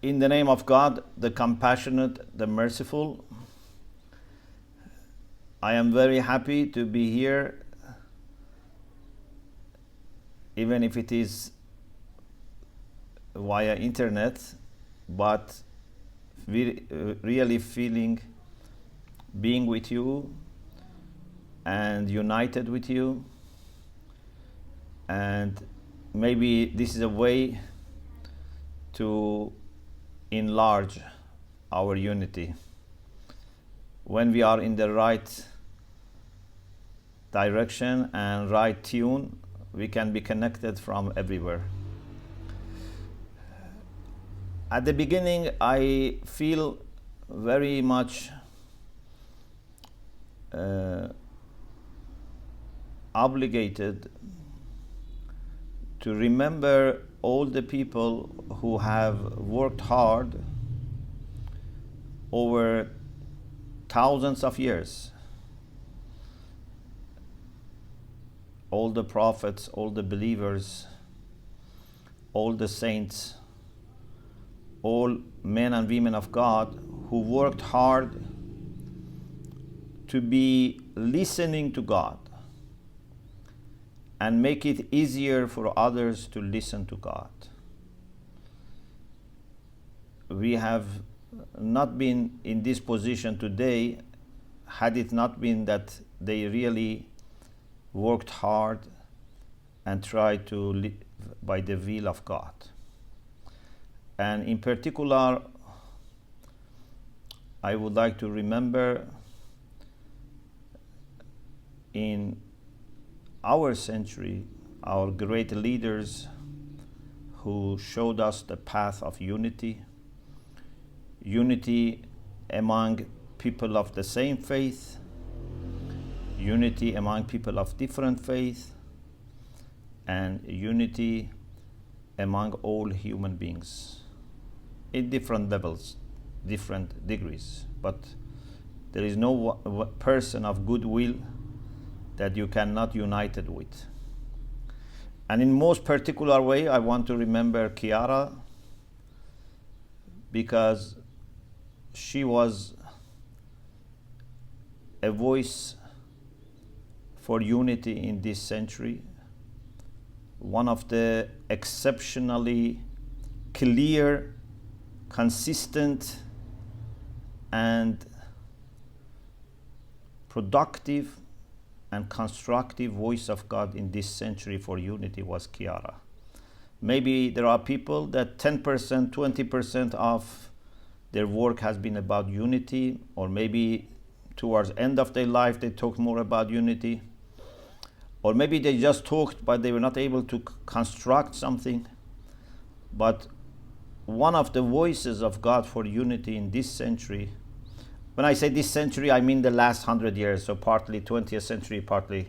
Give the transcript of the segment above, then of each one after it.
In the name of God, the compassionate, the merciful, I am very happy to be here, even if it is via internet, but really feeling being with you and united with you. And maybe this is a way to enlarge our unity. When we are in the right direction and right tune, we can be connected from everywhere. At the beginning, I feel very much obligated to remember all the people who have worked hard over thousands of years. All the prophets, all the believers, all the saints, all men and women of God who worked hard to be listening to God and make it easier for others to listen to God. We have not been in this position today had it not been that they really worked hard and tried to live by the will of God. And in particular, I would like to remember in our century, our great leaders who showed us the path of unity, unity among people of the same faith, unity among people of different faith, and unity among all human beings in different levels, different degrees. But there is no person of goodwill that you cannot united with. And in most particular way, I want to remember Chiara, because she was a voice for unity in this century, one of the exceptionally clear, consistent, and productive and constructive voice of God in this century for unity was Chiara. Maybe there are people that 10%, 20% of their work has been about unity, or maybe towards end of their life they talked more about unity, or maybe they just talked but they were not able to construct something. But one of the voices of God for unity in this century, when I say this century, I mean the last 100 years, so partly 20th century, partly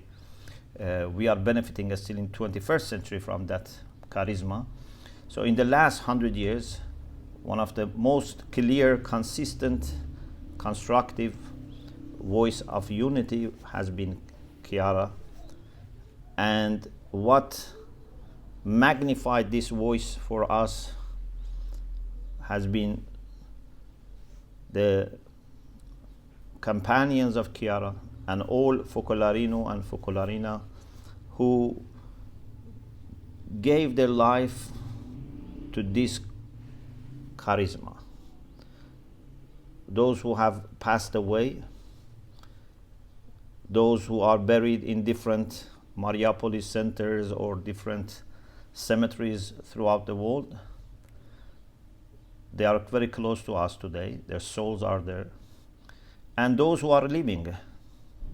we are benefiting still in 21st century from that charisma. So in the last 100 years, one of the most clear, consistent, constructive voice of unity has been Chiara. And what magnified this voice for us has been the companions of Chiara and all Focolarino and Focolarina who gave their life to this charisma. Those who have passed away, those who are buried in different Mariapolis centers or different cemeteries throughout the world, they are very close to us today. Their souls are there. And those who are living,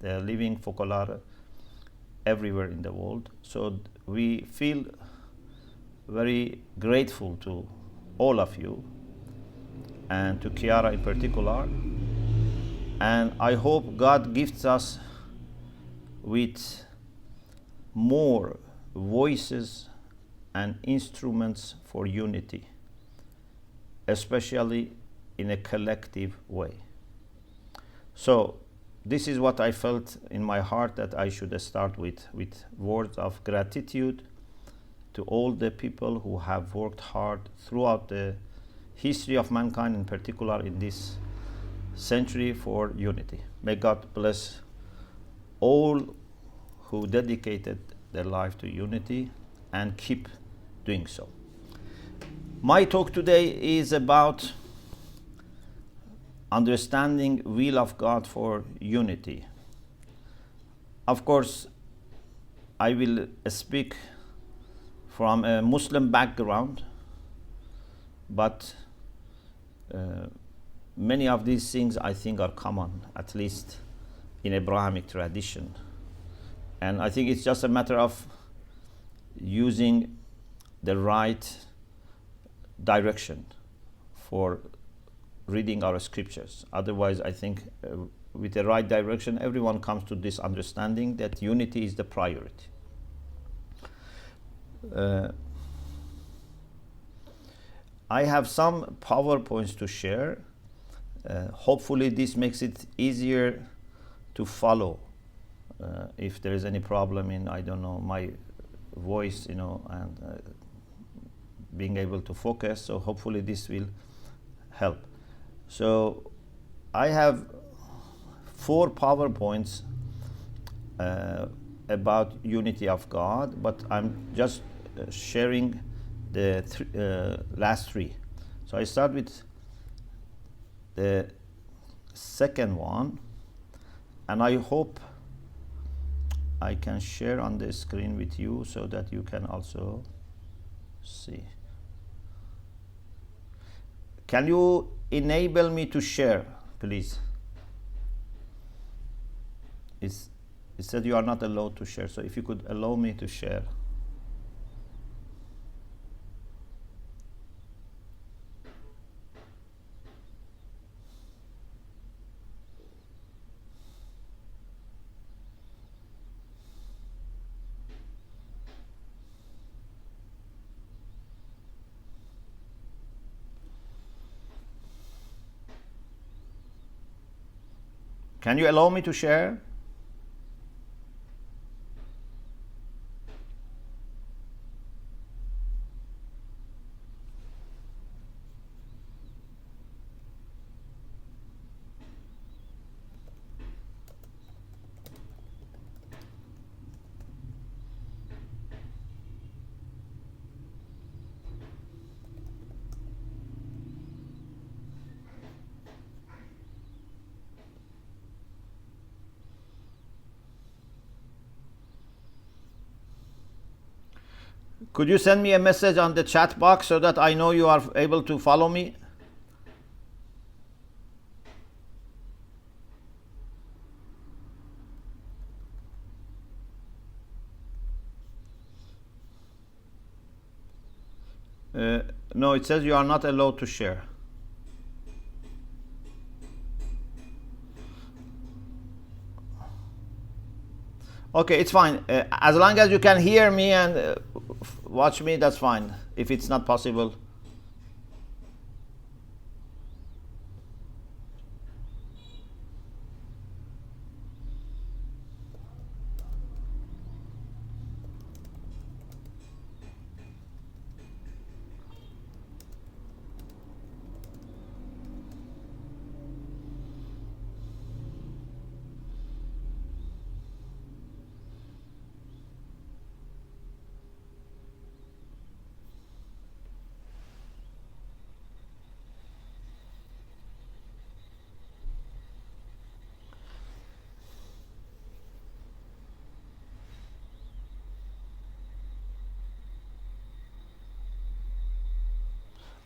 they are living Focolare everywhere in the world. So we feel very grateful to all of you, and to Chiara in particular. And I hope God gifts us with more voices and instruments for unity, especially in a collective way. So this is what I felt in my heart that I should start with words of gratitude to all the people who have worked hard throughout the history of mankind, in particular in this century, for unity. May God bless all who dedicated their life to unity and keep doing so. My talk today is about understanding will of God for unity. Of course, I will speak from a Muslim background, but many of these things I think are common, at least in Abrahamic tradition. And I think it's just a matter of using the right direction for reading our scriptures. Otherwise, I think with the right direction, everyone comes to this understanding that unity is the priority. I have some PowerPoints to share. Hopefully this makes it easier to follow. If there is any problem in, I don't know, my voice, and being able to focus, so hopefully this will help. So I have 4 PowerPoints about unity of God, but I'm just sharing the last 3. So I start with the second one, and I hope I can share on the screen with you so that you can also see. Can you enable me to share, please? It said you are not allowed to share, so if you could allow me to share. Can you allow me to share? Could you send me a message on the chat box so that I know you are able to follow me? No, it says you are not allowed to share. Okay, it's fine. As long as you can hear me and watch me, that's fine. If it's not possible.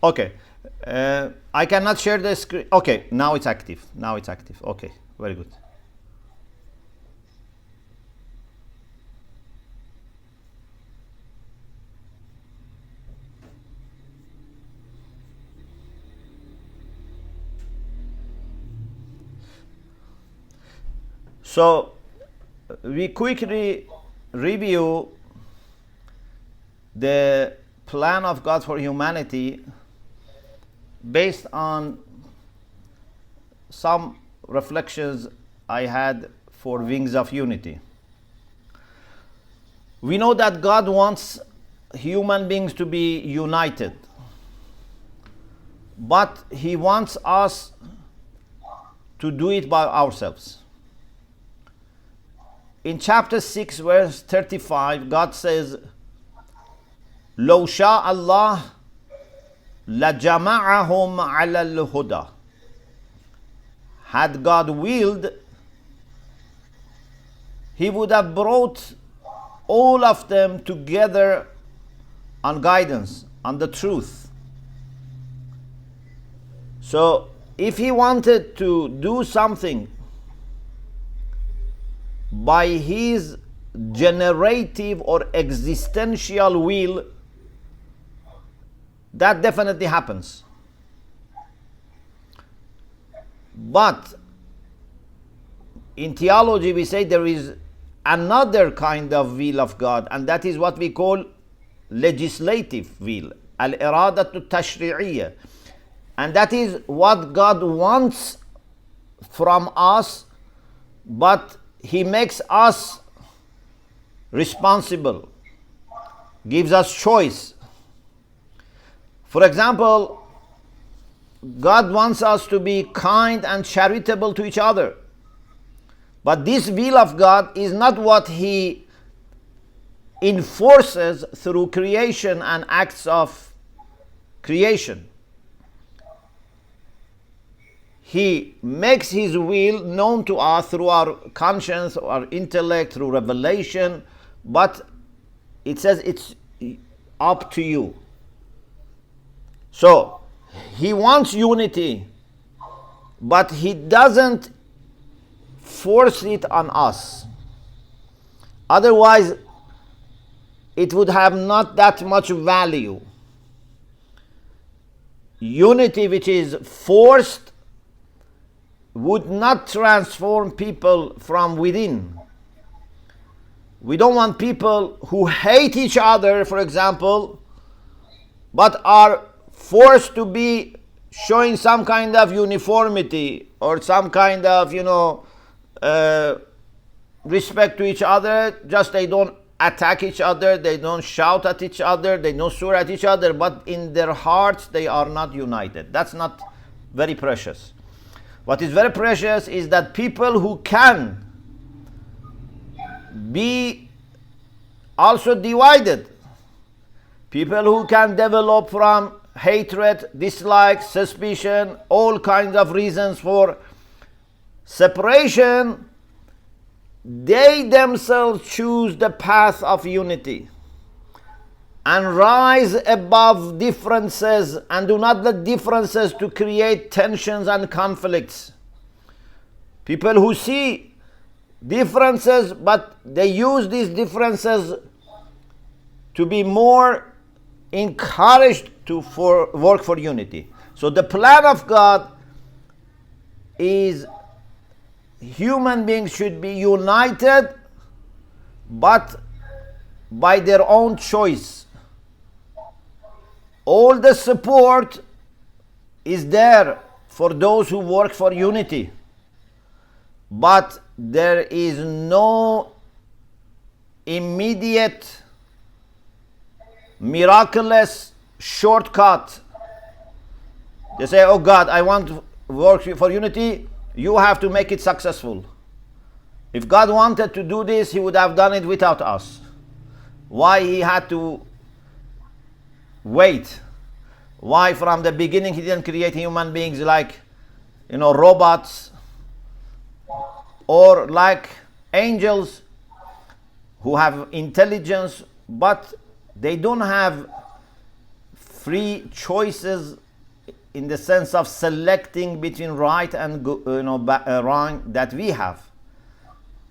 Okay, I cannot share the screen. Okay, now it's active. Now it's active. Okay, very good. So we quickly review the plan of God for humanity based on some reflections I had for Wings of Unity. We know that God wants human beings to be united. but He wants us to do it by ourselves. In chapter 6, verse 35, God says, لو شاء الله لجمعهم على الهدى. Had God willed, He would have brought all of them together on guidance, on the truth. So, if He wanted to do something by His generative or existential will, that definitely happens. But in theology we say there is another kind of will of God, and that is what we call legislative will, al-iradatu tashri'iyya. And that is what God wants from us, but He makes us responsible, gives us choice. For example, God wants us to be kind and charitable to each other. But this will of God is not what He enforces through creation and acts of creation. He makes His will known to us through our conscience, our intellect, through revelation, but it says it's up to you. So, He wants unity, but He doesn't force it on us. Otherwise, it would have not that much value. Unity which is forced would not transform people from within. We don't want people who hate each other, for example, but are forced to be showing some kind of uniformity or some kind of, respect to each other. Just they don't attack each other, they don't shout at each other, they don't swear at each other, but in their hearts they are not united. That's not very precious. What is very precious is that people who can be also divided, people who can develop from hatred, dislike, suspicion, all kinds of reasons for separation, they themselves choose the path of unity and rise above differences and do not let differences to create tensions and conflicts. People who see differences, but they use these differences to be more encouraged to work for unity. So the plan of God is human beings should be united, but by their own choice. All the support is there for those who work for unity, but there is no immediate, miraculous shortcut. They say, oh God, I want to work for unity, you have to make it successful. If God wanted to do this, He would have done it without us. Why He had to wait? Why from the beginning He didn't create human beings like, robots or like angels who have intelligence, but they don't have free choices in the sense of selecting between right and wrong that we have.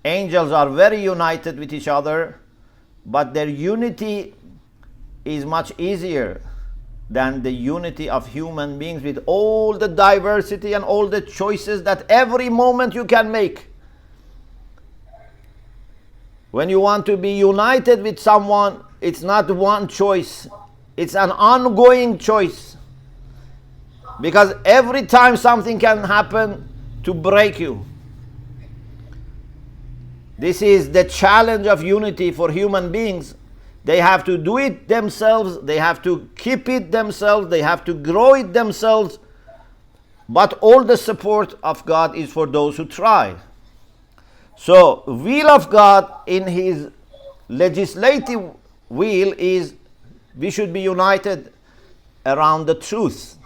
Angels are very united with each other, but their unity is much easier than the unity of human beings with all the diversity and all the choices that every moment you can make. When you want to be united with someone, it's not one choice, it's an ongoing choice. Because every time something can happen to break you. This is the challenge of unity for human beings, They have to do it themselves. They have to keep it themselves. They have to grow it themselves. But all the support of God is for those who try. So, will of God in His legislative will is we should be united around the truth.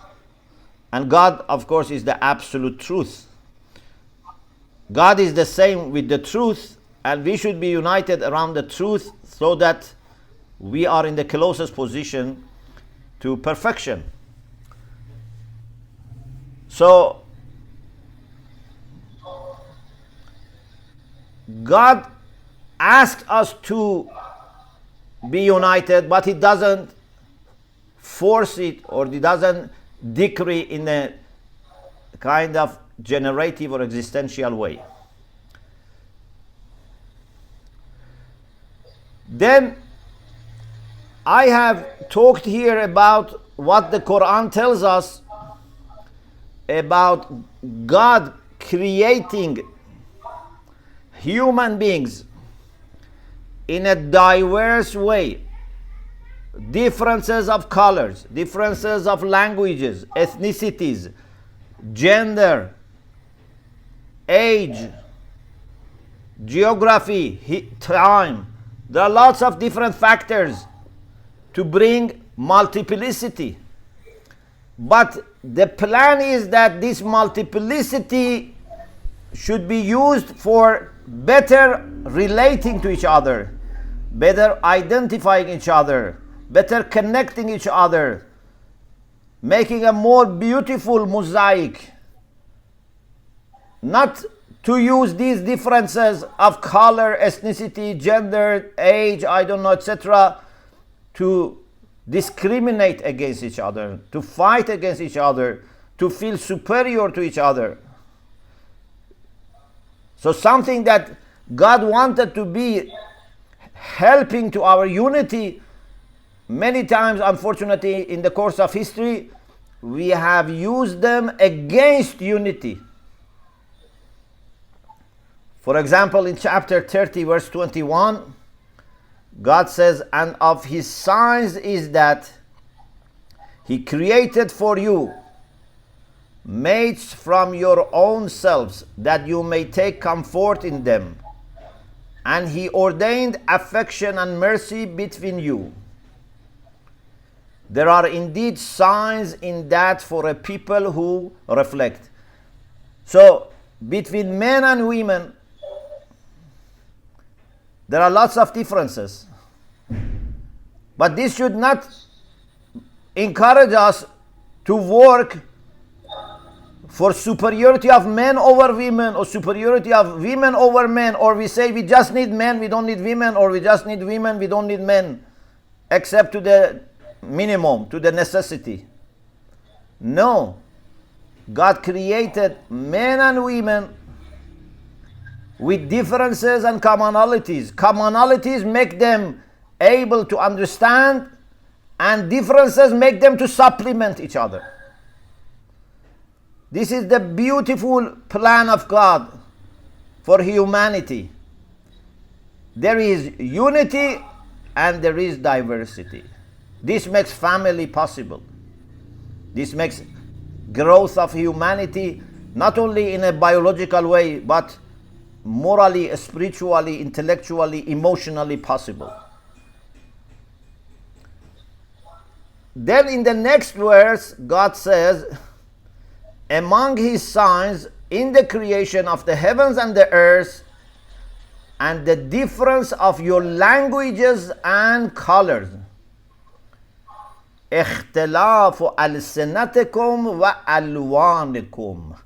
And God, of course, is the absolute truth. God is the same with the truth, and we should be united around the truth so that we are in the closest position to perfection. So, God asks us to be united, but He doesn't force it, or He doesn't decree in a kind of generative or existential way. Then I have talked here about what the Quran tells us about God creating human beings in a diverse way. Differences of colors, differences of languages, ethnicities, gender, age, geography, time. There are lots of different factors to bring multiplicity. But the plan is that this multiplicity should be used for better relating to each other, better identifying each other, better connecting each other, making a more beautiful mosaic. Not to use these differences of color, ethnicity, gender, age, I don't know, etc., to discriminate against each other, to fight against each other, to feel superior to each other. So something that God wanted to be helping to our unity, many times, unfortunately, in the course of history, we have used them against unity. For example, in chapter 30, verse 21, God says, "And of His signs is that He created for you mates from your own selves, that you may take comfort in them. And He ordained affection and mercy between you. There are indeed signs in that for a people who reflect." So, between men and women, there are lots of differences. But this should not encourage us to work for superiority of men over women, or superiority of women over men, or we say we just need men, we don't need women, or we just need women, we don't need men, except to the minimum, to the necessity. No. God created men and women with differences and commonalities. Commonalities make them able to understand, and differences make them to supplement each other. This is the beautiful plan of God for humanity. There is unity and there is diversity. This makes family possible. This makes growth of humanity not only in a biological way, but morally, spiritually, intellectually, emotionally possible. Then in the next verse, God says, "Among His signs in the creation of the heavens and the earth, and the difference of your languages and colors, اختلاف ألسنتكم وألوانكم."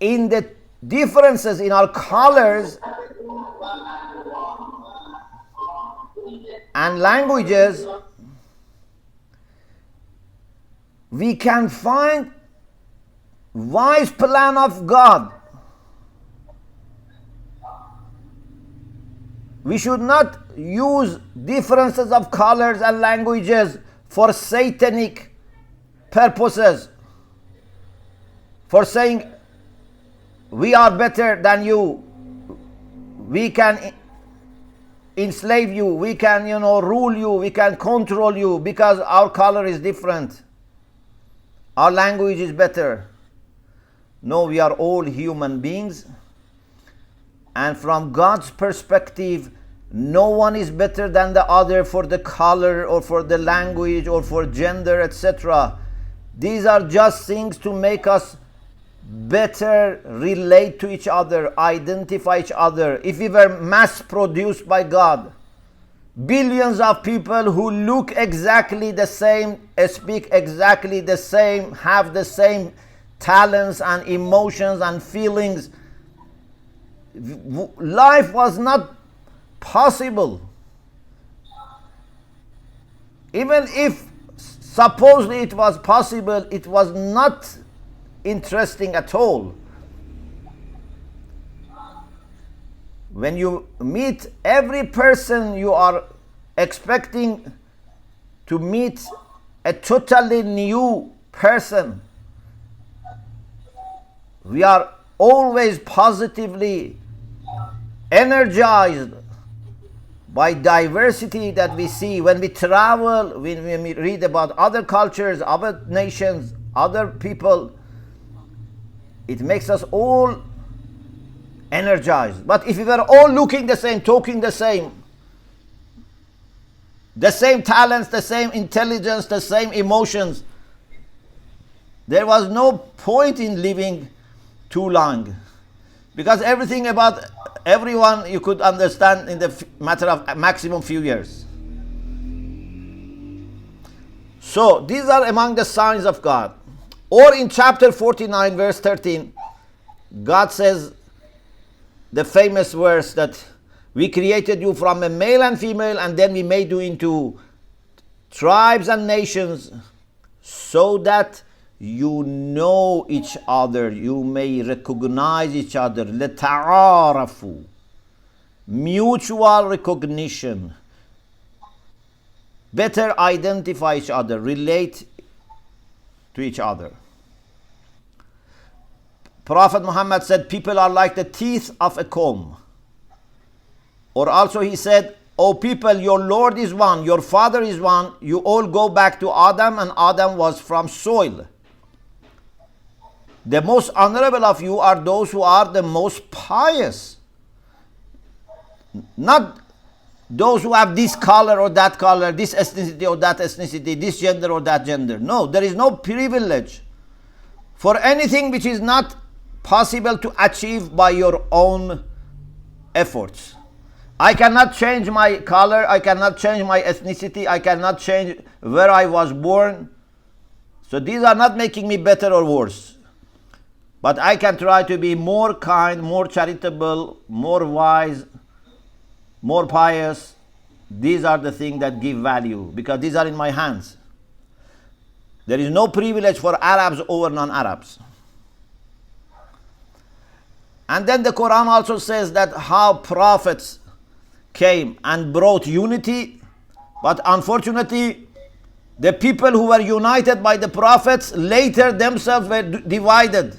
In the differences in our colors and languages, we can find wise plan of God. We should not use differences of colors and languages for satanic purposes, for saying we are better than you, we can enslave you, we can, rule you, we can control you because our color is different. Our language is better. No, we are all human beings. And from God's perspective, no one is better than the other for the color or for the language or for gender, etc. These are just things to make us better relate to each other, identify each other. If we were mass produced by God, billions of people who look exactly the same, speak exactly the same, have the same talents and emotions and feelings, life was not possible. Even if supposedly it was possible, it was not interesting at all. When you meet every person, you are expecting to meet a totally new person. We are always positively energized by diversity that we see when we travel, when we read about other cultures, other nations, other people. It makes us all energized. But if we were all looking the same, talking the same talents, the same intelligence, the same emotions, there was no point in living too long. Because everything about everyone you could understand in the matter of maximum few years. So these are among the signs of God. Or in chapter 49 verse 13, God says the famous verse that we created you from a male and female, and then we made you into tribes and nations so that you know each other, you may recognize each other. لَتَعَارَفُوا, mutual recognition. Better identify each other, relate to each other. Prophet Muhammad said, people are like the teeth of a comb. Or also he said, O people, your Lord is one, your Father is one, you all go back to Adam, and Adam was from soil. The most honorable of you are those who are the most pious. Not those who have this color or that color, this ethnicity or that ethnicity, this gender or that gender. No, there is no privilege for anything which is not possible to achieve by your own efforts. I cannot change my color, I cannot change my ethnicity, I cannot change where I was born. So these are not making me better or worse. But I can try to be more kind, more charitable, more wise, more pious. These are the things that give value, because these are in my hands. There is no privilege for Arabs over non-Arabs. And then the Quran also says that how prophets came and brought unity, but unfortunately the people who were united by the prophets later themselves were divided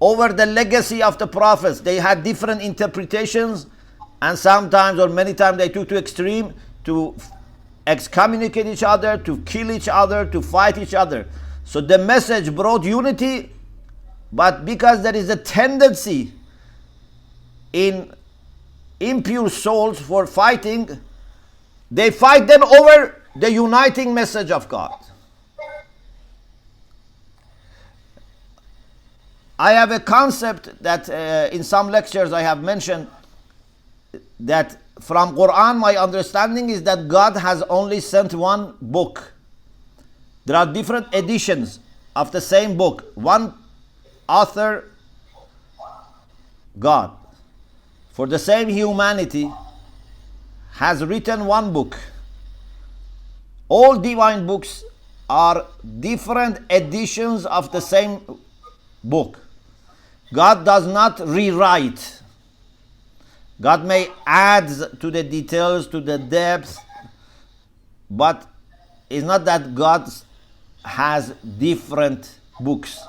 over the legacy of the prophets. They had different interpretations, and sometimes or many times they took to extreme to excommunicate each other, to kill each other, to fight each other. So the message brought unity, but because there is a tendency in impure souls for fighting, they fight then over the uniting message of God. I have a concept that in some lectures I have mentioned, that from Quran my understanding is that God has only sent one book. There are different editions of the same book. One author, God, for the same humanity, has written one book. All divine books are different editions of the same book. God does not rewrite. God may add to the details, to the depth, but it's not that God has different books.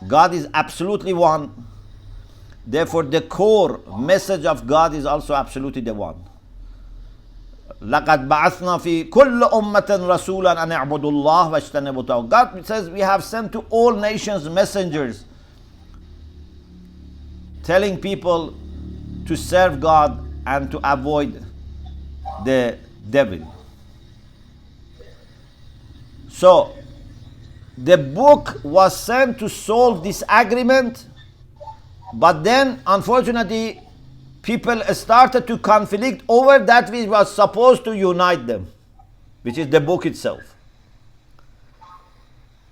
God is absolutely one. Therefore, the core message of God is also absolutely the one. لَقَدْ بَعَثْنَا فِي كُلِّ أُمَّةٍ رَسُولًا أَنِ اعْبُدُوا اللَّهَ وَاجْتَنِبُوا الطَّاغُوتَ. God says we have sent to all nations messengers telling people to serve God and to avoid the devil. So, the book was sent to solve disagreement, but then, unfortunately, people started to conflict over that which was supposed to unite them, which is the book itself.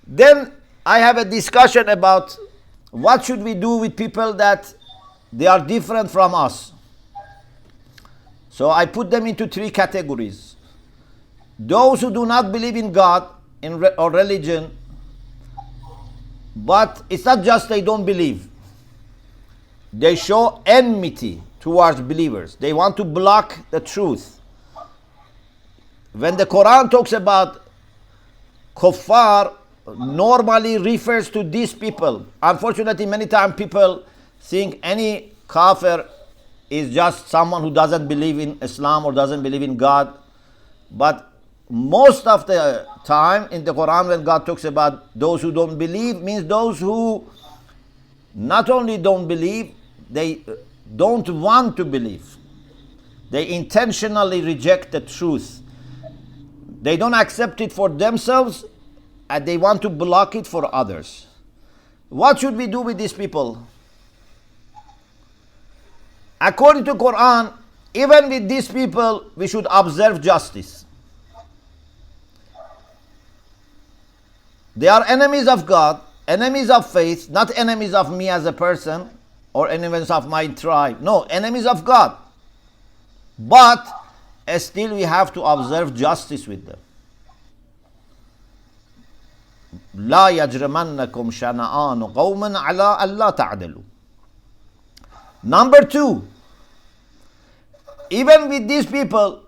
Then I have a discussion about what should we do with people that they are different from us. So I put them into three categories. Those who do not believe in God or religion, but it's not just they don't believe. They show enmity towards believers. They want to block the truth. When the Quran talks about kuffar, normally refers to these people. Unfortunately, many times people think any kafir is just someone who doesn't believe in Islam or doesn't believe in God. But most of the time in the Quran, when God talks about those who don't believe, means those who not only don't believe, they don't want to believe. They intentionally reject the truth. They don't accept it for themselves and they want to block it for others. What should we do with these people? According to Quran, even with these people, we should observe justice. They are enemies of God, enemies of faith, not enemies of me as a person or enemies of my tribe. No, enemies of God. But still we have to observe justice with them. لا يجرمنكم شنآن قوم على ألا تعدلوا. Number two, even with these people,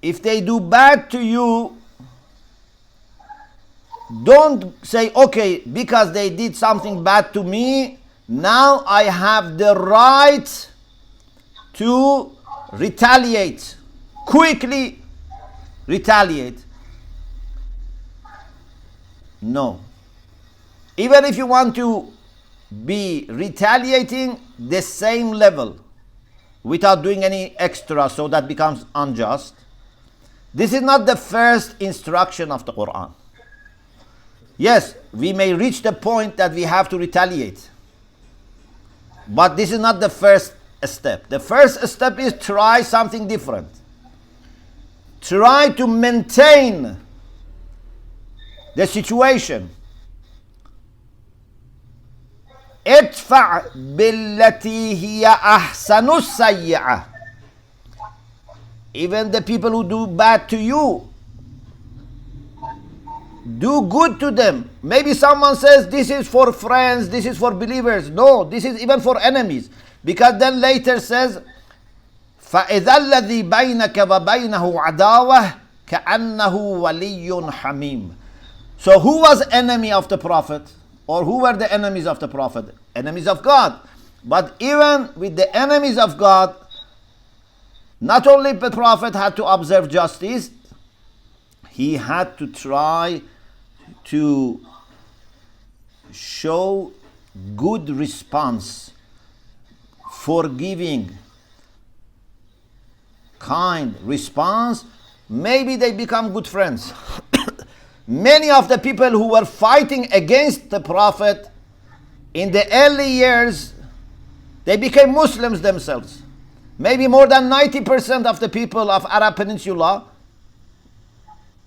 if they do bad to you, don't say, okay, because they did something bad to me, now I have the right to retaliate, quickly retaliate. No. Even if you want to be retaliating the same level without doing any extra, so that becomes unjust. This is not the first instruction of the Quran. Yes, we may reach the point that we have to retaliate, but this is not the first step. The first step is try something different. Try to maintain the situation. ادفع بالتي هي أحسن السيئة. Even the people who do bad to you, do good to them. Maybe someone says this is for friends, this is for believers. No, this is even for enemies. Because then later says فَإِذَا الَّذِي بَيْنَكَ وَبَيْنَهُ عَدَاوَةٌ كَأَنَّهُ وَلِيٌّ حَمِيمٌ. So who was enemy of the Prophet? Or who were the enemies of the Prophet? Enemies of God. But even with the enemies of God, not only the Prophet had to observe justice, he had to try to show good response, forgiving, kind response. Maybe they become good friends. Many of the people who were fighting against the Prophet in the early years, they became Muslims themselves. Maybe more than 90% of the people of Arab Peninsula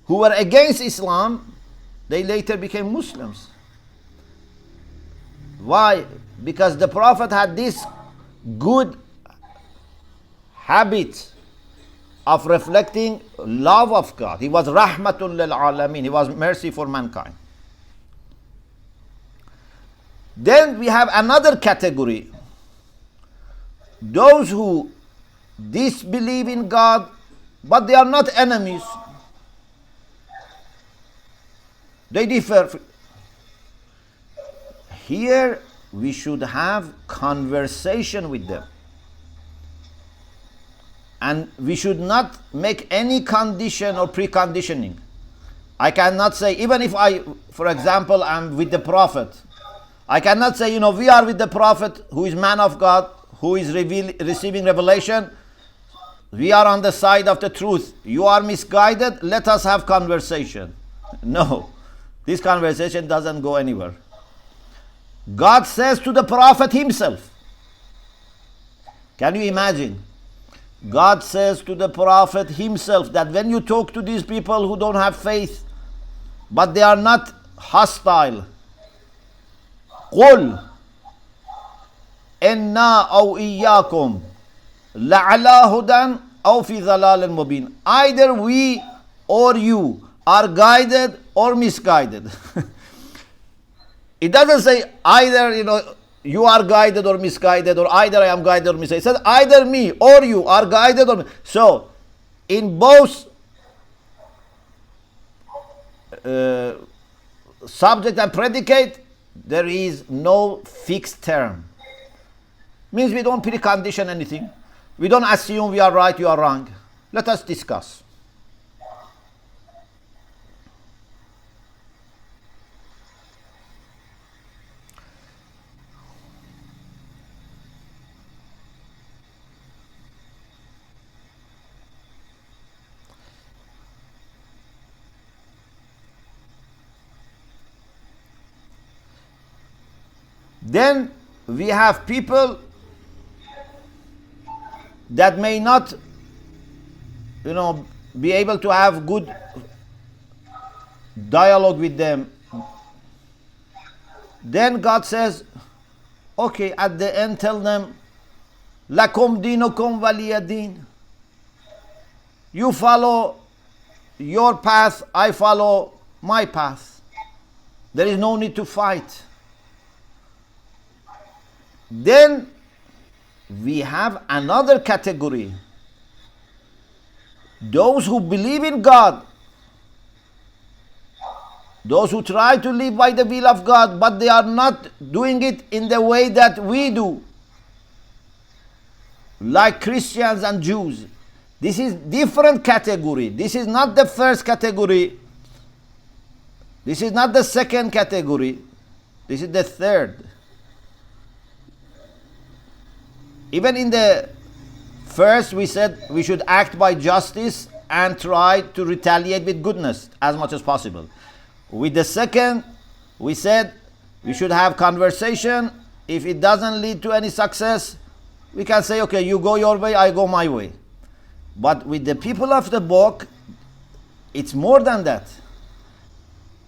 who were against Islam, they later became Muslims. Why? Because the Prophet had this good habit of reflecting love of God. He was rahmatul lil alameen. He was mercy for mankind. Then we have another category. Those who disbelieve in God, but they are not enemies. They differ. Here we should have conversation with them. And we should not make any condition or preconditioning. I cannot say, even if I, for example, am with the Prophet, I cannot say, we are with the Prophet who is man of God, who is receiving revelation. We are on the side of the truth. You are misguided. Let us have conversation. No, this conversation doesn't go anywhere. God says to the Prophet himself. Can you imagine? God says to the Prophet himself that when you talk to these people who don't have faith, but they are not hostile, قُلْ إِنَّا أَوْ إِيَّاكُمْ لَعَلَى هُدًى أَوْ فِي ضَلَالٍ مُبِينٍ. Either we or you are guided or misguided. It doesn't say either, you are guided or misguided, or either I am guided or misguided. It says either me or you are guided or so. In both subject and predicate, there is no fixed term. Means we don't precondition anything. We don't assume we are right, you are wrong. Let us discuss. Then we have people that may not, be able to have good dialogue with them. Then God says, okay, at the end tell them, Lakum dinukum waliyadin. You follow your path, I follow my path. There is no need to fight. Then we have another category. Those who believe in God, those who try to live by the will of God, but they are not doing it in the way that we do, like Christians and Jews. This is different category. This is not the first category. This is not the second category. This is the third. Even in the first, we said we should act by justice and try to retaliate with goodness as much as possible. With the second, we said we should have conversation. If it doesn't lead to any success, we can say, okay, you go your way, I go my way. But with the people of the book, it's more than that.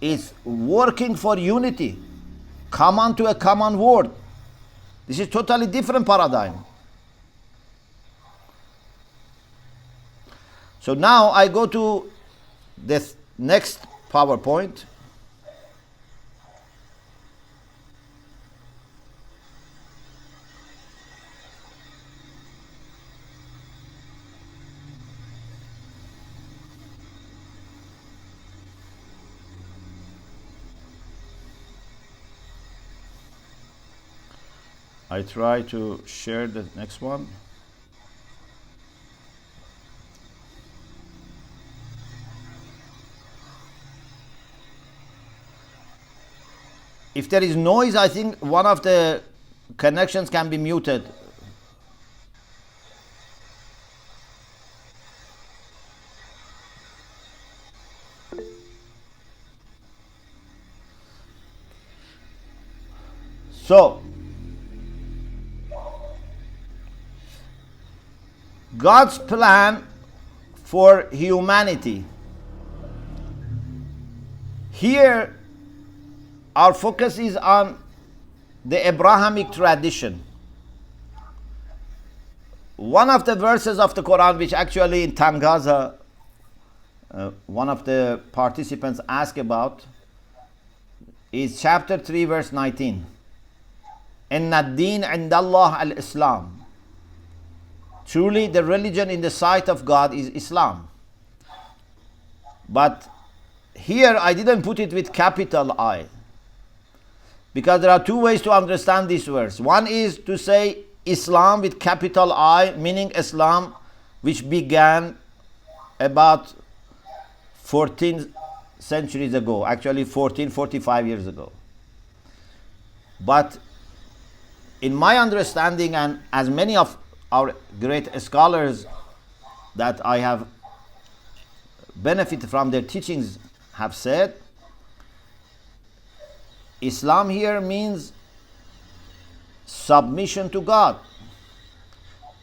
It's working for unity. Come on to a common word. This is totally different paradigm. So now I go to the next PowerPoint. I try to share the next one. If there is noise, I think one of the connections can be muted. So, God's plan for humanity. Here, our focus is on the Abrahamic tradition. One of the verses of the Quran, which actually in Tangaza, one of the participants asked about, is chapter 3, verse 19. Inna ad-din 'inda Allah al-Islam. Truly, the religion in the sight of God is Islam. But here I didn't put it with capital I. Because there are two ways to understand this verse. One is to say Islam with capital I, meaning Islam, which began about 14 centuries ago, actually 1445 years ago. But in my understanding, and as many of our great scholars that I have benefited from their teachings have said, Islam here means submission to God.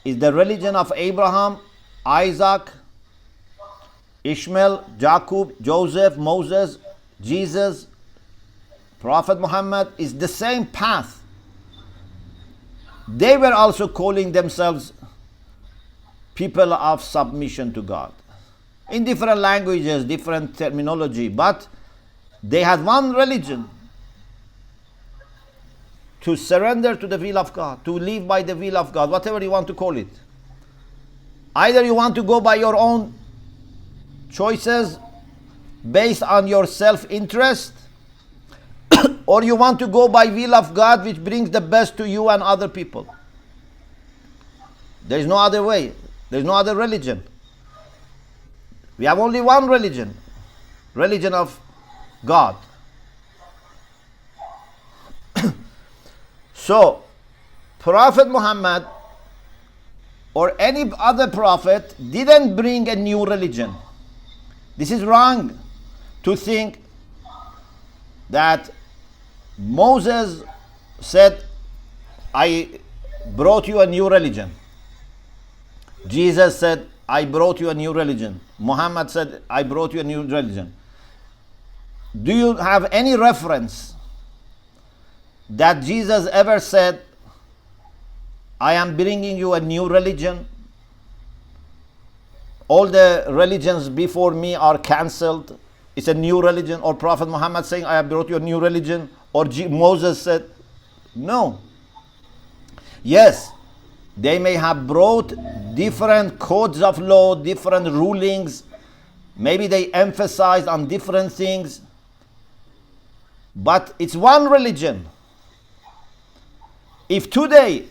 Is the religion of Abraham, Isaac, Ishmael, Jacob, Joseph, Moses, Jesus, Prophet Muhammad, is the same path. They were also calling themselves people of submission to God. In different languages, different terminology, but they had one religion. To surrender to the will of God, to live by the will of God, whatever you want to call it. Either you want to go by your own choices based on your self-interest, or you want to go by will of God which brings the best to you and other people. There is no other way. There is no other religion. We have only one religion. Religion of God. So, Prophet Muhammad or any other prophet didn't bring a new religion. This is wrong to think that Moses said, I brought you a new religion. Jesus said, I brought you a new religion. Muhammad said, I brought you a new religion. Do you have any reference that Jesus ever said, I am bringing you a new religion? All the religions before me are cancelled. It's a new religion. Or Prophet Muhammad saying, I have brought you a new religion. Or Moses said, no. Yes, they may have brought different codes of law, different rulings. Maybe they emphasized on different things. But it's one religion. If today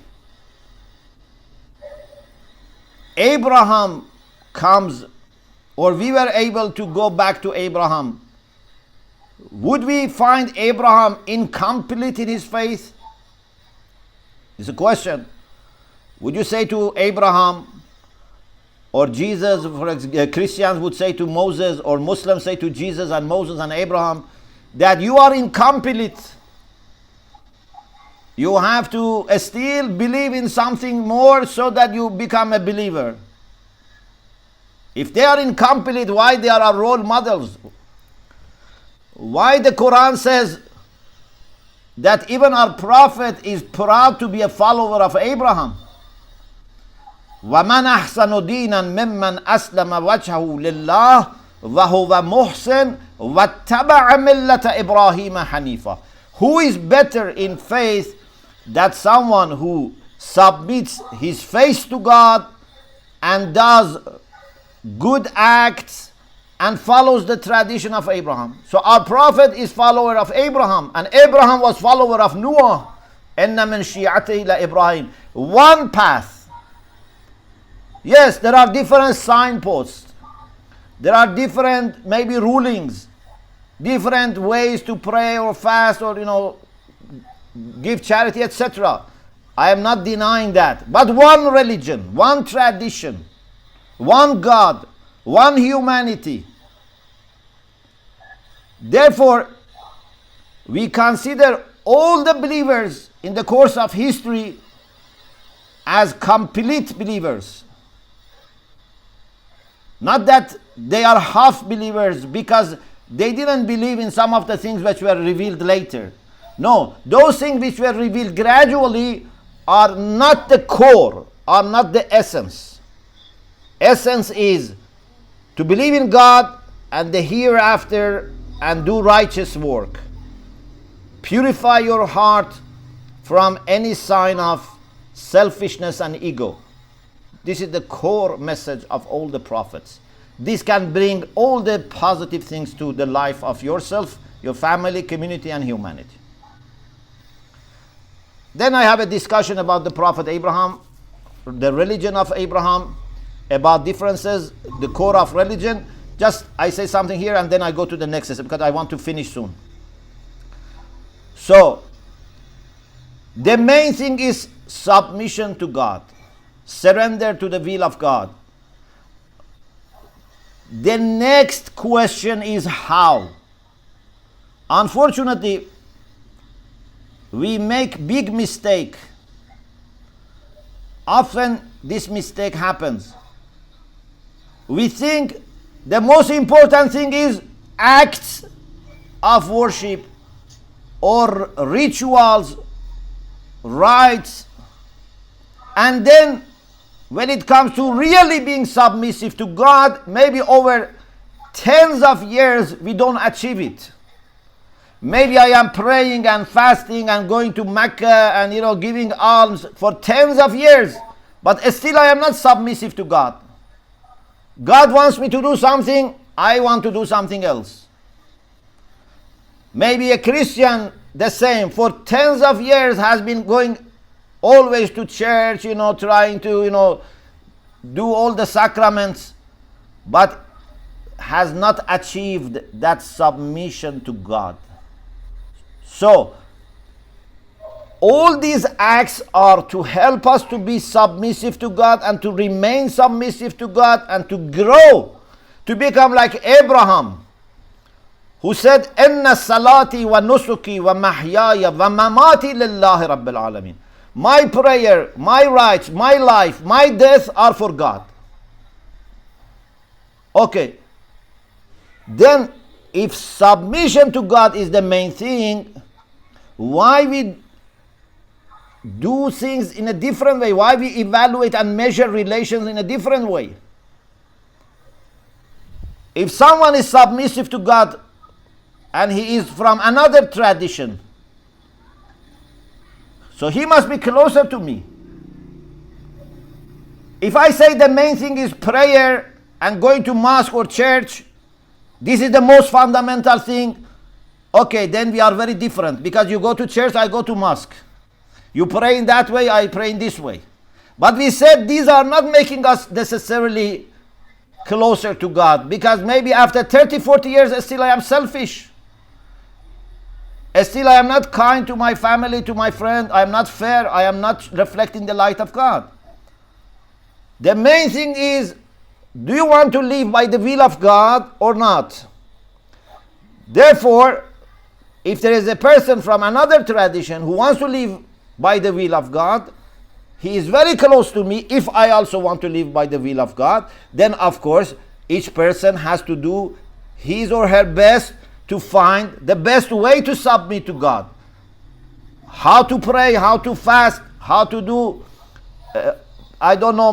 Abraham comes, or we were able to go back to Abraham, would we find Abraham incomplete in his faith? It's a question. Would you say to Abraham, or Jesus, Christians would say to Moses, or Muslims say to Jesus and Moses and Abraham, that you are incomplete? You have to still believe in something more so that you become a believer. If they are incomplete, why they are our role models? Why the Quran says that even our prophet is proud to be a follower of Abraham? وَمَنْ أَحْسَنُ دِينًا مِمَّنْ أَسْلَمَ وَجْهَهُ لِلَّهِ وَهُوَ مُحْسِنٌ وَاتَّبَعَ مِلَّةَ إِبْرَاهِيمَ حَنِيفًا. Who is better in faith than someone who submits his face to God and does good acts and follows the tradition of Abraham? So our prophet is follower of Abraham, and Abraham was follower of Noah. إِنَّ مِنْ شِيعَتِهِ لَإِبْرَاهِيمَ. One path. Yes, there are different signposts. There are different maybe rulings, different ways to pray or fast or give charity, etc. I am not denying that. But one religion, one tradition, one God, one humanity. Therefore, we consider all the believers in the course of history as complete believers. Not that they are half believers because they didn't believe in some of the things which were revealed later. No, those things which were revealed gradually are not the core, are not the essence. Essence is to believe in God and the hereafter and do righteous work. Purify your heart from any sign of selfishness and ego. This is the core message of all the prophets. This can bring all the positive things to the life of yourself, your family, community, and humanity. Then I have a discussion about the Prophet Abraham, the religion of Abraham, about differences, the core of religion. Just I say something here and then I go to the next step because I want to finish soon. So, the main thing is submission to God, surrender to the will of God. The next question is how. Unfortunately, we make big mistake. Often this mistake happens. We think the most important thing is acts of worship or rituals, rites, and then when it comes to really being submissive to God, maybe over tens of years we don't achieve it. Maybe I am praying and fasting and going to Mecca and giving alms for tens of years, but still I am not submissive to God. God wants me to do something, I want to do something else. Maybe a Christian, the same, for tens of years has been going always to church, trying to, do all the sacraments, but has not achieved that submission to God. So, all these acts are to help us to be submissive to God and to remain submissive to God and to grow, to become like Abraham, who said, "Inna salati wa nusuki wa mahyaya wa mamati lillahi rabbil alamin." My prayer, my rights, my life, my death are for God. Okay. Then, if submission to God is the main thing, why we do things in a different way? Why we evaluate and measure relations in a different way? If someone is submissive to God and he is from another tradition, so he must be closer to me. If I say the main thing is prayer and going to mosque or church, this is the most fundamental thing, okay, then we are very different, because you go to church, I go to mosque. You pray in that way, I pray in this way. But we said these are not making us necessarily closer to God, because maybe after 30, 40 years, still I am selfish. Still I am not kind to my family, to my friend, I am not fair, I am not reflecting the light of God. The main thing is, do you want to live by the will of God or not? Therefore, if there is a person from another tradition who wants to live by the will of God, he is very close to me. If I also want to live by the will of God, then of course each person has to do his or her best to find the best way to submit to God. How to pray, how to fast, how to do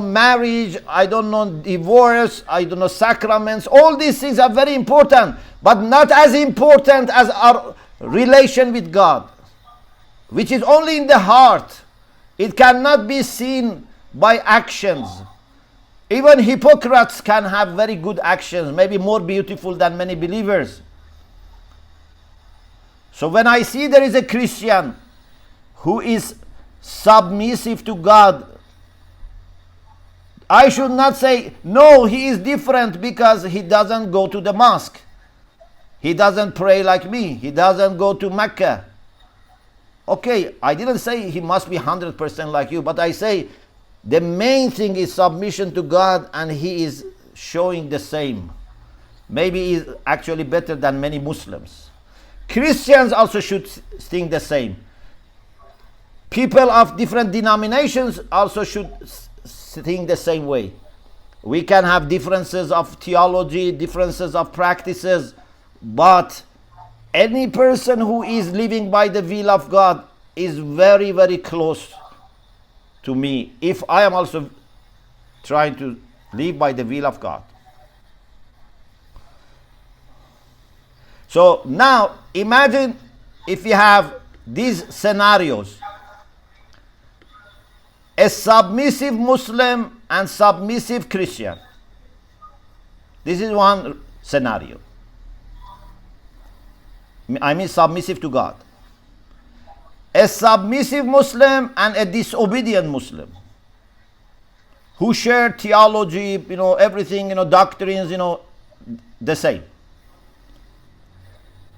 marriage, divorce, sacraments. All these things are very important, but not as important as our relation with God, which is only in the heart. It cannot be seen by actions. Even hypocrites can have very good actions, maybe more beautiful than many believers. So when I see there is a Christian who is submissive to God, I should not say, no, he is different because he doesn't go to the mosque. He doesn't pray like me. He doesn't go to Mecca. Okay, I didn't say he must be 100% like you, but I say the main thing is submission to God, and he is showing the same. Maybe he is actually better than many Muslims. Christians also should think the same. People of different denominations also should think the same way. We can have differences of theology, differences of practices, but any person who is living by the will of God is very, very close to me, if I am also trying to live by the will of God. So now imagine if you have these scenarios: a submissive Muslim and submissive Christian. This is one scenario. I mean submissive to God. a submissive Muslim and a disobedient Muslim who share theology, everything, doctrines, the same.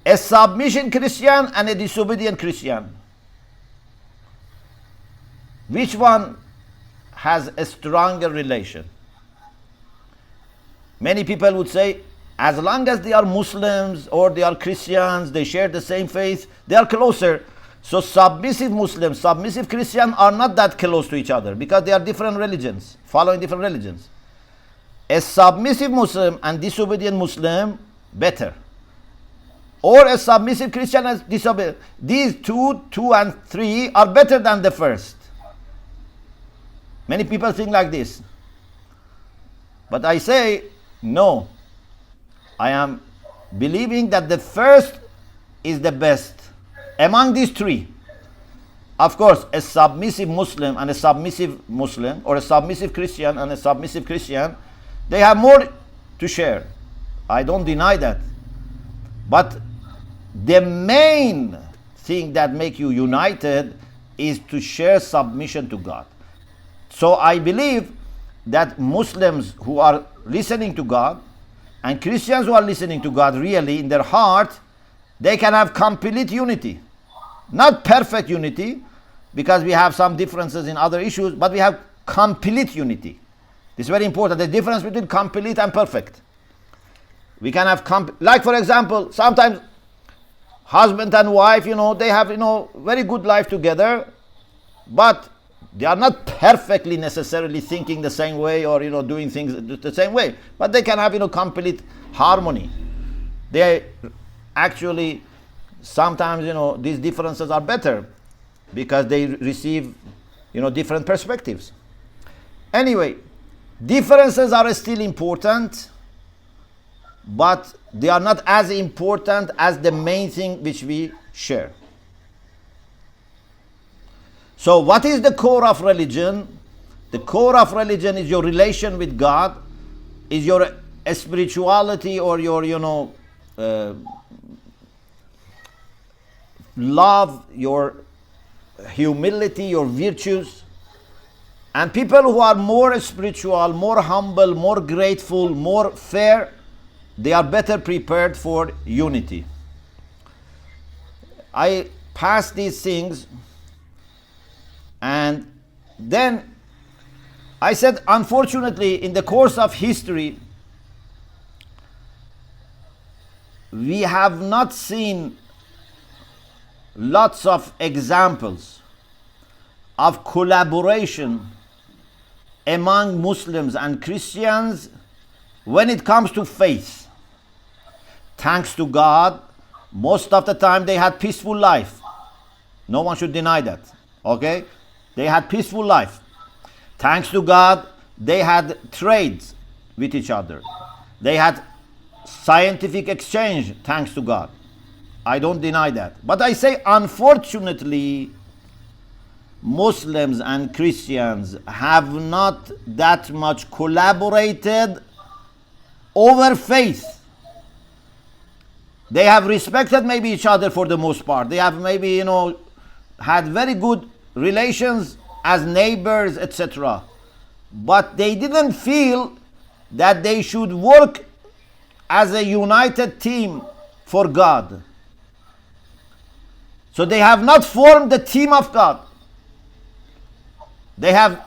A submission Christian and a disobedient Christian. Which one has a stronger relation? Many people would say, as long as they are Muslims or they are Christians, they share the same faith, they are closer. So submissive Muslims, submissive Christians are not that close to each other because they are different religions, following different religions. A submissive Muslim and disobedient Muslim, better. Or a submissive Christian and disobedient. These two and three are better than the first. Many people think like this. But I say, no. I am believing that the first is the best among these three. Of course, a submissive Muslim and a submissive Muslim, or a submissive Christian and a submissive Christian, they have more to share. I don't deny that. But the main thing that makes you united is to share submission to God. So I believe that Muslims who are listening to God and Christians who are listening to God really in their heart, they can have complete unity. Not perfect unity, because we have some differences in other issues, but we have complete unity. This is very important, the difference between complete and perfect. We can have, like for example, sometimes husband and wife, they have, very good life together, but they are not perfectly necessarily thinking the same way or, doing things the same way. But they can have, complete harmony. They actually, sometimes, these differences are better because they receive, different perspectives. Anyway, differences are still important, but they are not as important as the main thing which we share. So what is the core of religion? The core of religion is your relation with God, is your spirituality or your, love, your humility, your virtues. And people who are more spiritual, more humble, more grateful, more fair, they are better prepared for unity. I pass these things, and then I said, unfortunately, in the course of history, we have not seen lots of examples of collaboration among Muslims and Christians when it comes to faith. Thanks to God, most of the time they had peaceful life. No one should deny that. Okay? They had peaceful life. Thanks to God, they had trades with each other. They had scientific exchange, thanks to God. I don't deny that. But I say, unfortunately, Muslims and Christians have not that much collaborated over faith. They have respected maybe each other for the most part. They have maybe, had very good relations as neighbors, etc. But they didn't feel that they should work as a united team for God. So they have not formed the team of God. They have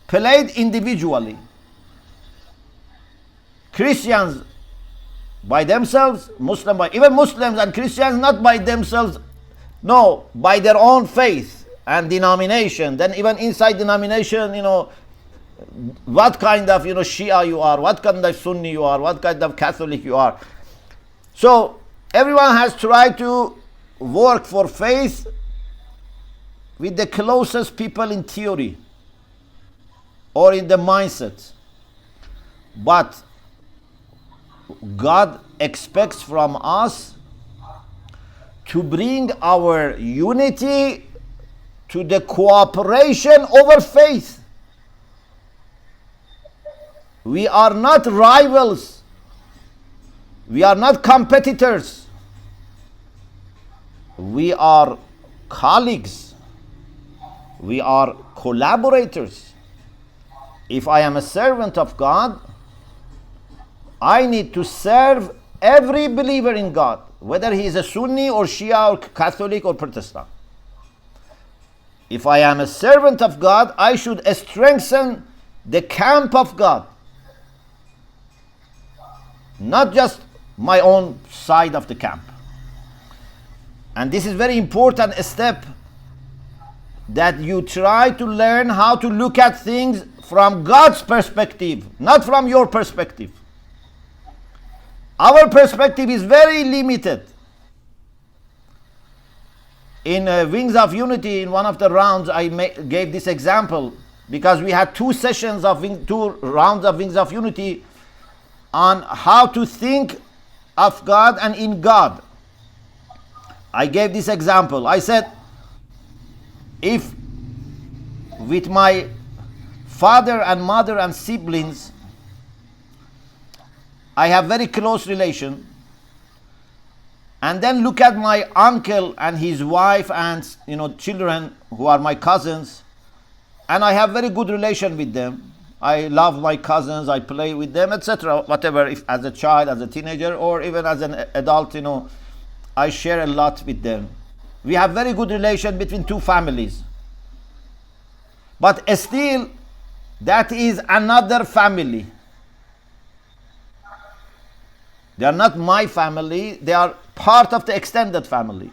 played individually. Christians by themselves, even Muslims and Christians not by themselves, no, by their own faith and denomination. Then even inside denomination, what kind of Shia you are, what kind of Sunni you are, what kind of Catholic you are. So everyone has tried to work for faith with the closest people in theory or in the mindset. But God expects from us to bring our unity to the cooperation over faith. We are not rivals. We are not competitors. We are colleagues. We are collaborators. If I am a servant of God, I need to serve every believer in God, whether he is a Sunni or Shia or Catholic or Protestant. If I am a servant of God, I should strengthen the camp of God, not just my own side of the camp. And this is very important step, that you try to learn how to look at things from God's perspective, not from your perspective. Our perspective is very limited. In Wings of Unity, in one of the rounds, I gave this example because we had two rounds of Wings of Unity on how to think of God and in God. I gave this example. I said, if with my father and mother and siblings I have very close relation, and then look at my uncle and his wife and children who are my cousins, and I have very good relation with them. I love my cousins, I play with them, etc. Whatever, if as a child, as a teenager, or even as an adult, I share a lot with them. We have very good relation between two families. But still, that is another family. They are not my family, they are part of the extended family.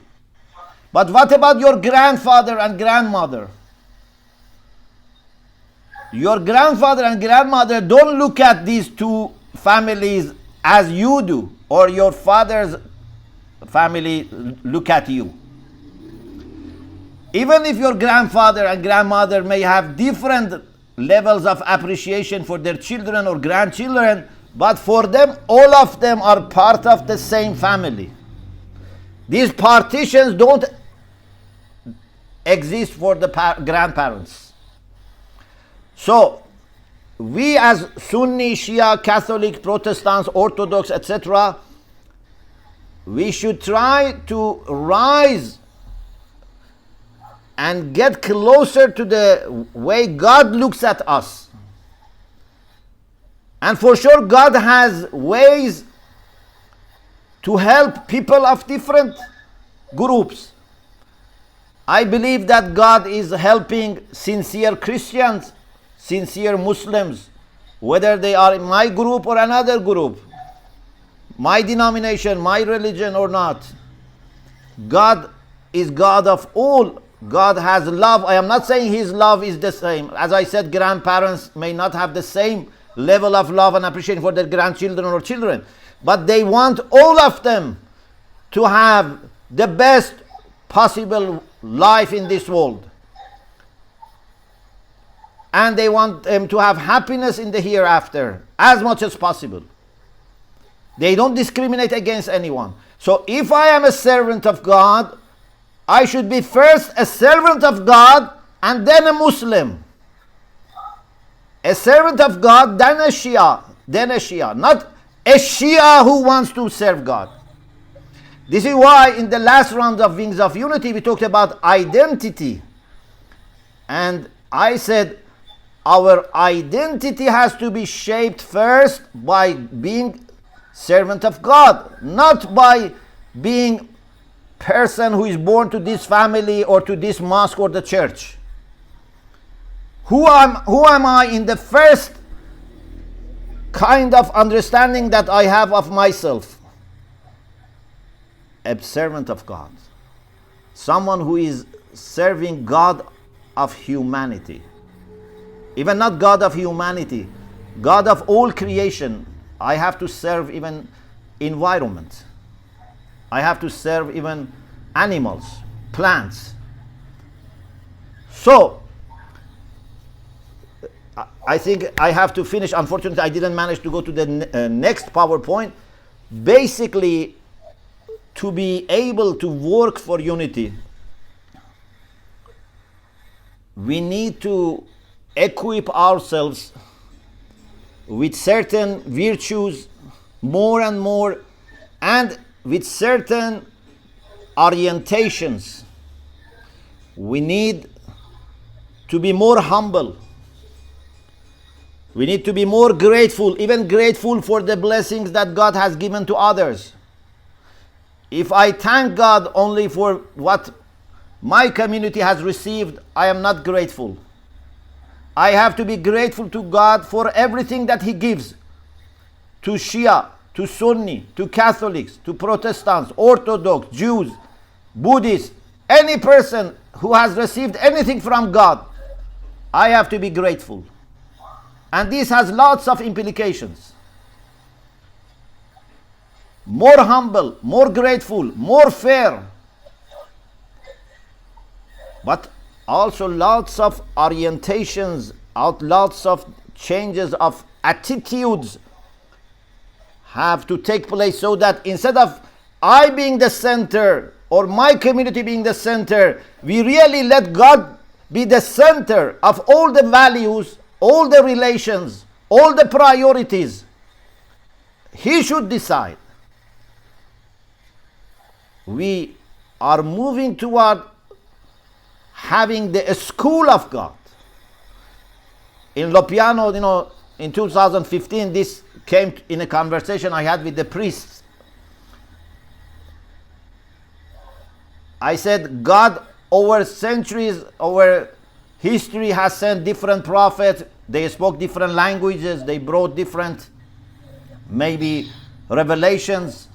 But what about your grandfather and grandmother? Your grandfather and grandmother don't look at these two families as you do, or your father's family look at you. Even if your grandfather and grandmother may have different levels of appreciation for their children or grandchildren, but for them, all of them are part of the same family. These partitions don't exist for the grandparents. So, we as Sunni, Shia, Catholic, Protestants, Orthodox, etc., we should try to rise and get closer to the way God looks at us. And for sure, God has ways to help people of different groups. I believe that God is helping sincere Christians, sincere Muslims, whether they are in my group or another group, my denomination, my religion or not. God is God of all. God has love. I am not saying His love is the same. As I said, grandparents may not have the same level of love and appreciation for their grandchildren or children, but they want all of them to have the best possible life in this world. And they want them to have happiness in the hereafter as much as possible. They don't discriminate against anyone. So if I am a servant of God, I should be first a servant of God and then a Muslim. A servant of God, then a Shia, not a Shia who wants to serve God. This is why in the last round of Wings of Unity we talked about identity. And I said our identity has to be shaped first by being servant of God, not by being person who is born to this family or to this mosque or the church. Who am I in the first kind of understanding that I have of myself? A servant of God. Someone who is serving God of humanity. Even not God of humanity, God of all creation. I have to serve even environment. I have to serve even animals, plants. So, I think I have to finish. Unfortunately, I didn't manage to go to the next PowerPoint. Basically, to be able to work for unity, we need to equip ourselves with certain virtues more and more, and with certain orientations. We need to be more humble. We need to be more grateful, even grateful for the blessings that God has given to others. If I thank God only for what my community has received, I am not grateful. I have to be grateful to God for everything that He gives to Shia, to Sunni, to Catholics, to Protestants, Orthodox, Jews, Buddhists, any person who has received anything from God. I have to be grateful. And this has lots of implications. More humble, more grateful, more fair. But also lots of orientations, lots of changes of attitudes have to take place, so that instead of I being the center or my community being the center, we really let God be the center of all the values, all the relations, all the priorities. He should decide. We are moving toward having the school of God. In Lopiano, in 2015, this came in a conversation I had with the priests. I said, God over centuries, over history has sent different prophets. They spoke different languages. They brought different, maybe, revelations.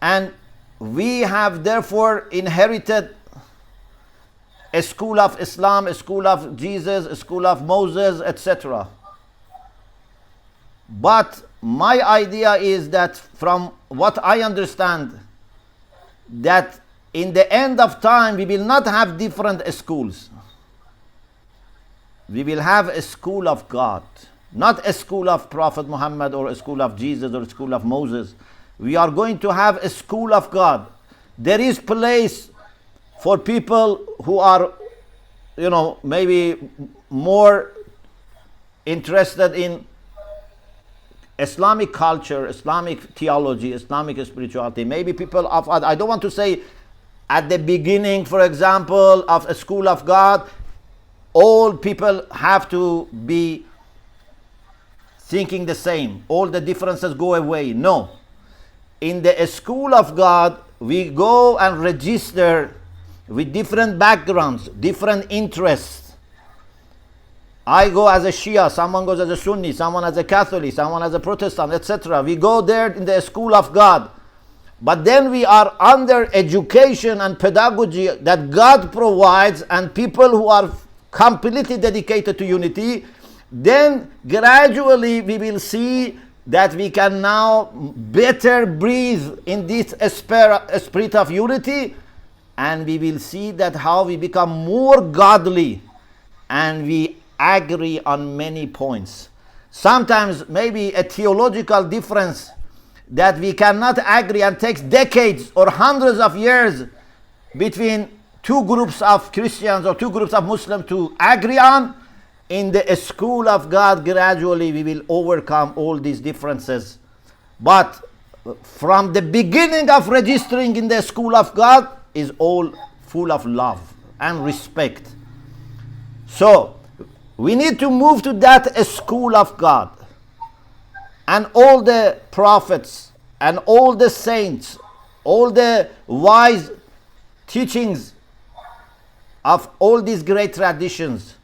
And we have therefore inherited a school of Islam, a school of Jesus, a school of Moses, etc. But my idea is that, from what I understand, that in the end of time we will not have different schools. We will have a school of God, not a school of Prophet Muhammad or a school of Jesus or a school of Moses. We are going to have a school of God. There is place for people who are, maybe more interested in Islamic culture, Islamic theology, Islamic spirituality. Maybe people of, I don't want to say at the beginning, for example, of a school of God, all people have to be thinking the same. All the differences go away. No. In the school of God, we go and register with different backgrounds, different interests. I go as a Shia, someone goes as a Sunni, someone as a Catholic, someone as a Protestant, etc. We go there in the school of God. But then we are under education and pedagogy that God provides, and people who are completely dedicated to unity, then gradually we will see that we can now better breathe in this spirit of unity, and we will see that how we become more godly and we agree on many points. Sometimes maybe a theological difference that we cannot agree and takes decades or hundreds of years between two groups of Christians or two groups of Muslims to agree on. In the school of God, gradually we will overcome all these differences. But from the beginning of registering in the school of God is all full of love and respect. So we need to move to that school of God. And all the prophets and all the saints, all the wise teachings of all these great traditions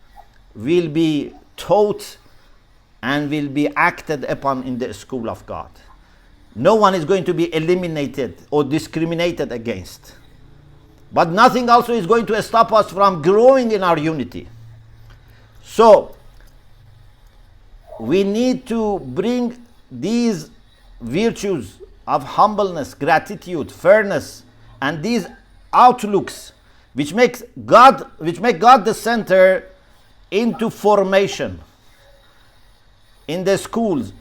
will be taught and will be acted upon in the school of God. No one is going to be eliminated or discriminated against. But nothing also is going to stop us from growing in our unity. So we need to bring these virtues of humbleness, gratitude, fairness, and these outlooks which make God the center into formation in the schools,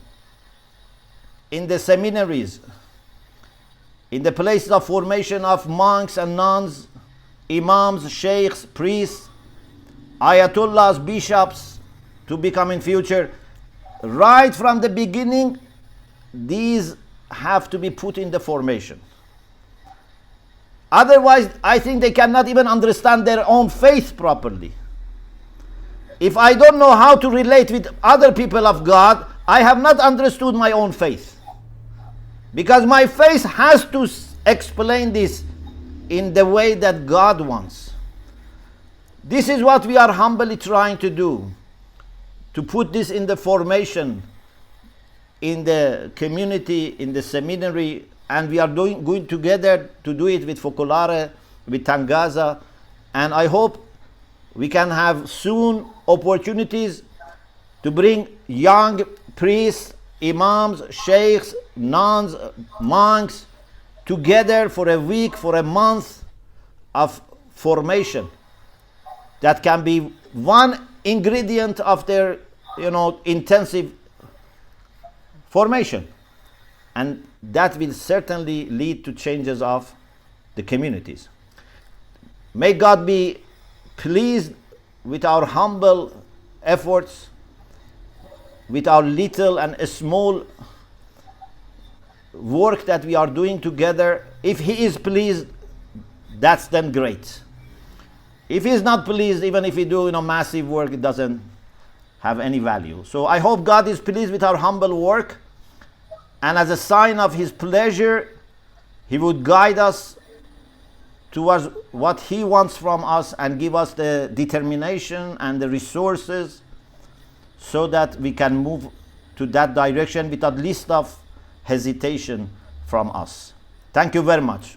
in the seminaries, in the places of formation of monks and nuns, imams, sheikhs, priests, ayatollahs, bishops to become in future. Right from the beginning, these have to be put in the formation. Otherwise, I think they cannot even understand their own faith properly. If I don't know how to relate with other people of God, I have not understood my own faith. Because my faith has to explain this in the way that God wants. This is what we are humbly trying to do, to put this in the formation, in the community, in the seminary, and we are going together to do it with Focolare, with Tangaza, and I hope we can have soon opportunities to bring young priests, imams, sheikhs, nuns, monks together for a week, for a month of formation. That can be one ingredient of their, intensive formation. And that will certainly lead to changes of the communities. May God be pleased with our humble efforts, with our little and small work that we are doing together. If He is pleased, that's then great. If He is not pleased, even if we do massive work, it doesn't have any value. So I hope God is pleased with our humble work, and as a sign of His pleasure, He would guide us towards what He wants from us and give us the determination and the resources so that we can move to that direction without least of hesitation from us. Thank you very much.